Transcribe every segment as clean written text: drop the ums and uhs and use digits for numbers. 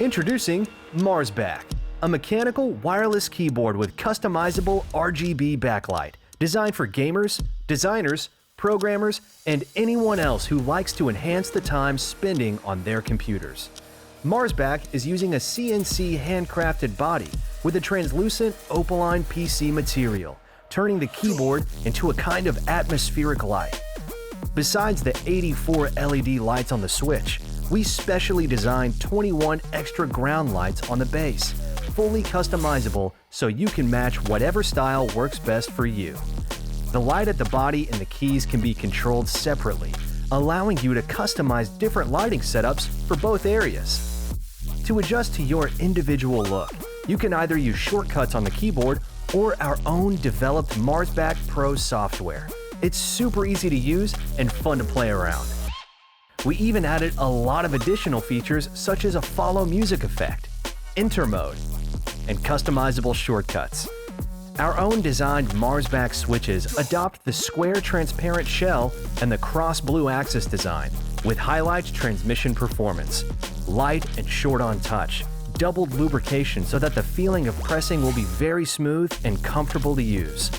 Introducing Marsback, a mechanical wireless keyboard with customizable RGB backlight designed for gamers, designers, programmers, and anyone else who likes to enhance the time spending on their computers. Marsback is using a CNC handcrafted body with a translucent opaline PC material, turning the keyboard into a kind of atmospheric light. Besides the 84 LED lights on the switch, we specially designed 21 extra ground lights on the base, fully customizable so you can match whatever style works best for you. The light at the body and the keys can be controlled separately, allowing you to customize different lighting setups for both areas. To adjust to your individual look, you can either use shortcuts on the keyboard or our own developed Marsback Pro software. It's super easy to use and fun to play around. We even added a lot of additional features such as a follow music effect, enter mode, and customizable shortcuts. Our own designed Marsback switches adopt the square transparent shell and the cross blue axis design, with highlights transmission performance, light and short on touch, doubled lubrication so that the feeling of pressing will be very smooth and comfortable to use.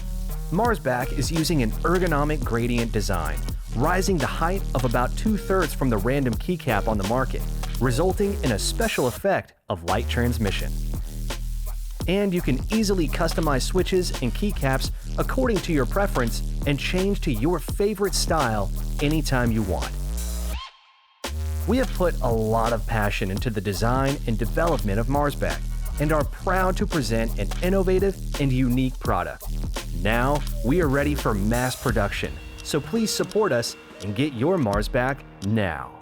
Marsback is using an ergonomic gradient design, rising the height of about 2/3 from the random keycap on the market, resulting in a special effect of light transmission. And you can easily customize switches and keycaps according to your preference and change to your favorite style anytime you want. We have put a lot of passion into the design and development of Marsback and are proud to present an innovative and unique product. Now, we are ready for mass production, so please support us and get your Marsback now.